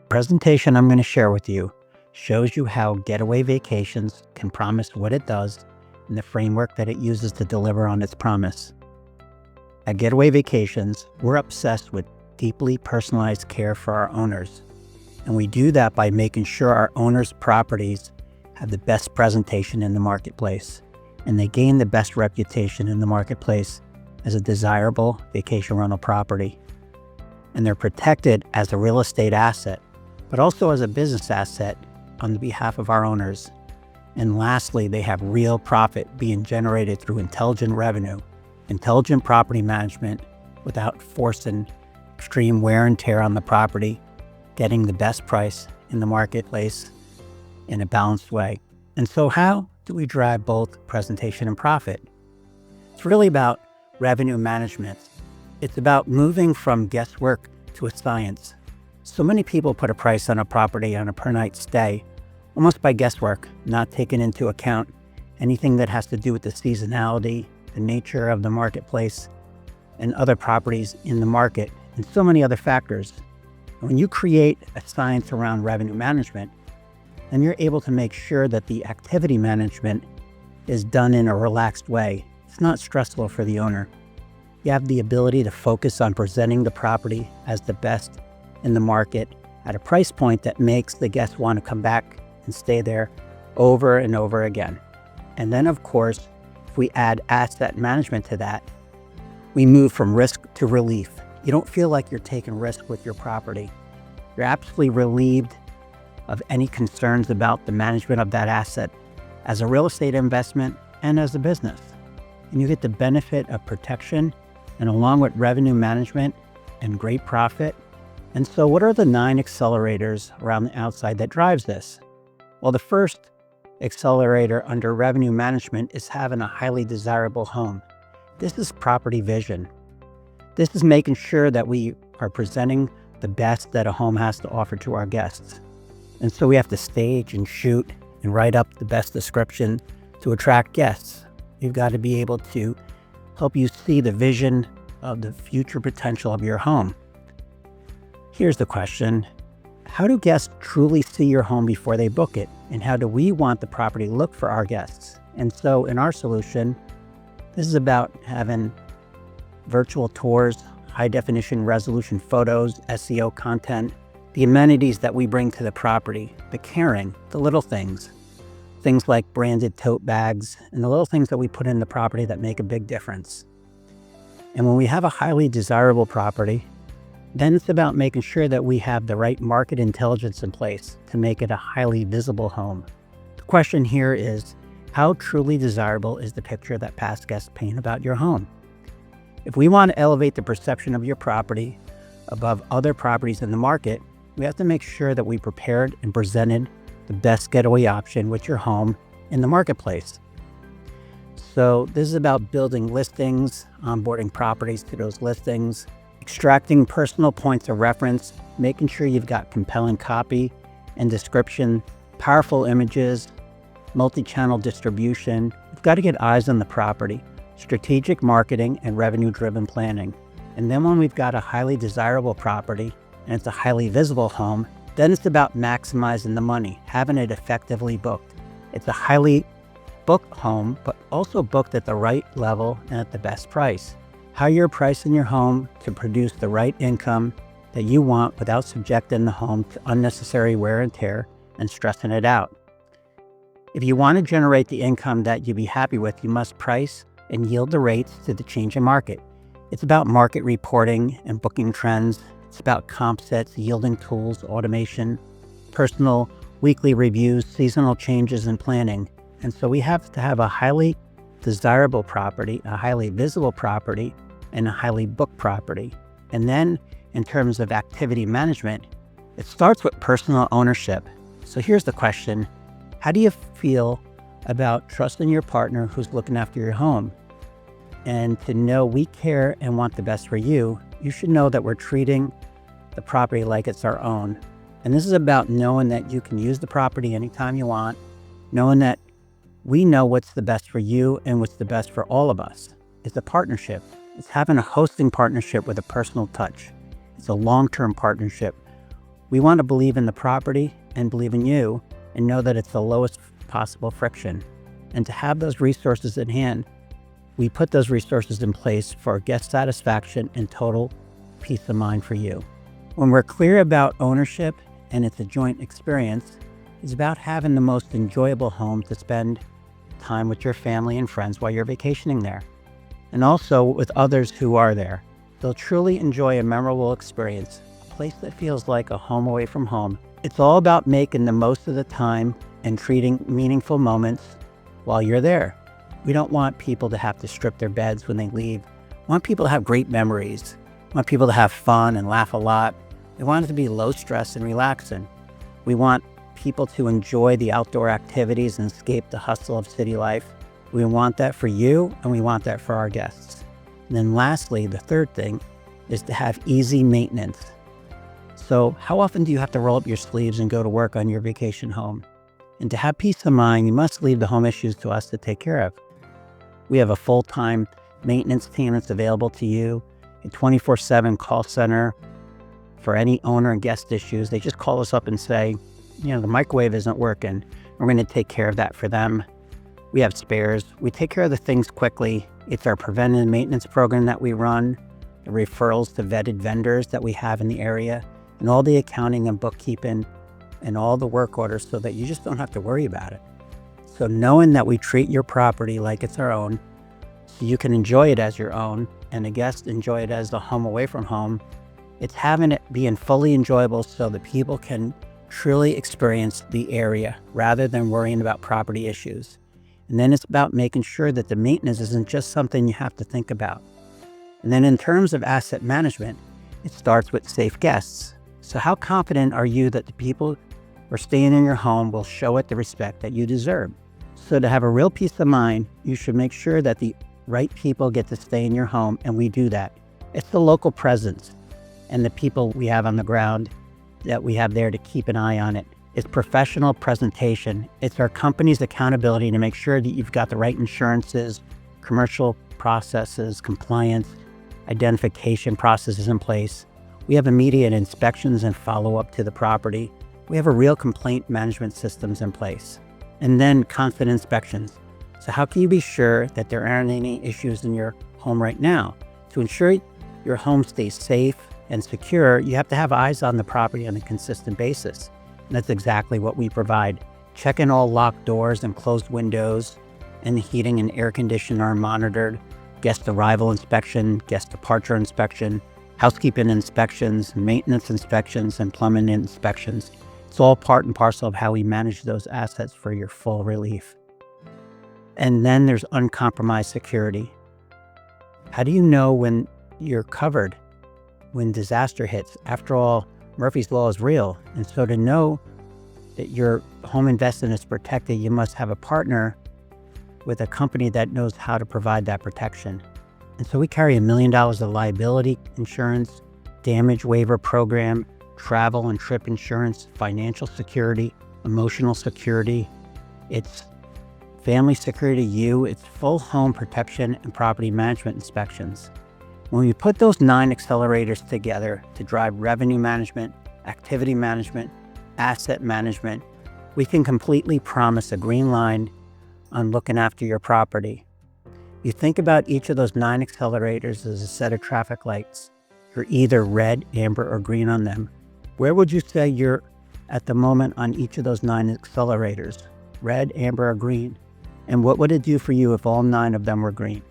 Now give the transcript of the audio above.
Presentation I'm going to share with you shows you how Getaway Vacations can promise what it does and the framework that it uses to deliver on its promise. At Getaway Vacations, we're obsessed with deeply personalized care for our owners, and we do that by making sure our owners' properties have the best presentation in the marketplace, and they gain the best reputation in the marketplace as a desirable vacation rental property. And they're protected as a real estate asset, but also as a business asset on the behalf of our owners. And lastly, they have real profit being generated through intelligent revenue, intelligent property management without forcing extreme wear and tear on the property, getting the best price in the marketplace in a balanced way. And so how do we drive both presentation and profit? It's really about revenue management. It's about moving from guesswork to a science. So many people put a price on a property on a per night stay, almost by guesswork, not taking into account anything that has to do with the seasonality, the nature of the marketplace, and other properties in the market, and so many other factors. When you create a science around revenue management, then you're able to make sure that the activity management is done in a relaxed way. It's not stressful for the owner. You have the ability to focus on presenting the property as the best in the market at a price point that makes the guests want to come back and stay there over and over again. And then, of course, if we add asset management to that, we move from risk to relief. You don't feel like you're taking risk with your property. You're absolutely relieved of any concerns about the management of that asset as a real estate investment and as a business. And you get the benefit of protection, and along with revenue management and great profit. And so what are the 9 accelerators around the outside that drives this? Well, the first accelerator under revenue management is having a highly desirable home. This is property vision. This is making sure that we are presenting the best that a home has to offer to our guests. And so we have to stage and shoot and write up the best description to attract guests. You've got to be able to help you see the vision of the future potential of your home. Here's the question: how do guests truly see your home before they book it? And how do we want the property to look for our guests? And so in our solution, this is about having virtual tours, high definition resolution photos, SEO content, the amenities that we bring to the property, the caring, the little things like branded tote bags, and the little things that we put in the property that make a big difference. And when we have a highly desirable property, then it's about making sure that we have the right market intelligence in place to make it a highly visible home. The question here is, how truly desirable is the picture that past guests paint about your home? If we want to elevate the perception of your property above other properties in the market, we have to make sure that we prepared and presented the best getaway option with your home in the marketplace. So this is about building listings, onboarding properties to those listings, extracting personal points of reference, making sure you've got compelling copy and description, powerful images, multi-channel distribution. You've got to get eyes on the property, strategic marketing, and revenue-driven planning. And then when we've got a highly desirable property and it's a highly visible home, then it's about maximizing the money, having it effectively booked. It's a highly booked home, but also booked at the right level and at the best price. How you're pricing your home to produce the right income that you want without subjecting the home to unnecessary wear and tear and stressing it out. If you want to generate the income that you'd be happy with, you must price and yield the rates to the changing market. It's about market reporting and booking trends. It's about comp sets, yielding tools, automation, personal weekly reviews, seasonal changes, and planning. And so we have to have a highly desirable property, a highly visible property, and a highly booked property. And then in terms of activity management, it starts with personal ownership. So here's the question: how do you feel about trusting your partner who's looking after your home? And to know we care and want the best for you, you should know that we're treating the property like it's our own. And this is about knowing that you can use the property anytime you want, knowing that we know what's the best for you and what's the best for all of us. It's a partnership. It's having a hosting partnership with a personal touch. It's a long-term partnership We want to believe in the property and believe in you and know that it's the lowest possible friction. And to have those resources in hand, we put those resources in place for guest satisfaction and total peace of mind for you. When we're clear about ownership and it's a joint experience, it's about having the most enjoyable home to spend time with your family and friends while you're vacationing there, and also with others who are there. They'll truly enjoy a memorable experience, a place that feels like a home away from home. It's all about making the most of the time and treating meaningful moments while you're there. We don't want people to have to strip their beds when they leave. We want people to have great memories. We want people to have fun and laugh a lot. We want it to be low stress and relaxing. We want people to enjoy the outdoor activities and escape the hustle of city life. We want that for you, and we want that for our guests. And then lastly, the third thing is to have easy maintenance. So how often do you have to roll up your sleeves and go to work on your vacation home? And to have peace of mind, you must leave the home issues to us to take care of. We have a full-time maintenance team that's available to you, a 24/7 call center for any owner and guest issues. They just call us up and say, the microwave isn't working. We're going to take care of that for them. We have spares. We take care of the things quickly. It's our preventative maintenance program that we run, the referrals to vetted vendors that we have in the area, and all the accounting and bookkeeping and all the work orders so that you just don't have to worry about it. So knowing that we treat your property like it's our own, so you can enjoy it as your own, and the guests enjoy it as the home away from home, it's having it being fully enjoyable so that people can truly experience the area rather than worrying about property issues. And then it's about making sure that the maintenance isn't just something you have to think about. And then in terms of asset management, it starts with safe guests. So how confident are you that the people who are staying in your home will show it the respect that you deserve? So to have a real peace of mind, you should make sure that the right people get to stay in your home, and we do that. It's the local presence and the people we have on the ground that we have there to keep an eye on it. It's professional presentation. It's our company's accountability to make sure that you've got the right insurances, commercial processes, compliance, identification processes in place. We have immediate inspections and follow-up to the property. We have a real complaint management systems in place. And then constant inspections. So how can you be sure that there aren't any issues in your home right now? To ensure your home stays safe and secure, you have to have eyes on the property on a consistent basis. And that's exactly what we provide. Checking all locked doors and closed windows, and the heating and air conditioning are monitored. Guest arrival inspection, guest departure inspection, housekeeping inspections, maintenance inspections, and plumbing inspections. It's all part and parcel of how we manage those assets for your full relief. And then there's uncompromised security. How do you know when you're covered when disaster hits? After all, Murphy's Law is real. And so to know that your home investment is protected, you must have a partner with a company that knows how to provide that protection. And so we carry $1 million of liability insurance, damage waiver program, travel and trip insurance, financial security, emotional security. It's family security to you. It's full home protection and property management inspections. When we put those 9 accelerators together to drive revenue management, activity management, asset management, we can completely promise a green line on looking after your property. You think about each of those 9 accelerators as a set of traffic lights. You're either red, amber, or green on them. Where would you say you're at the moment on each of those 9 accelerators? Red, amber, or green? And what would it do for you if all 9 of them were green?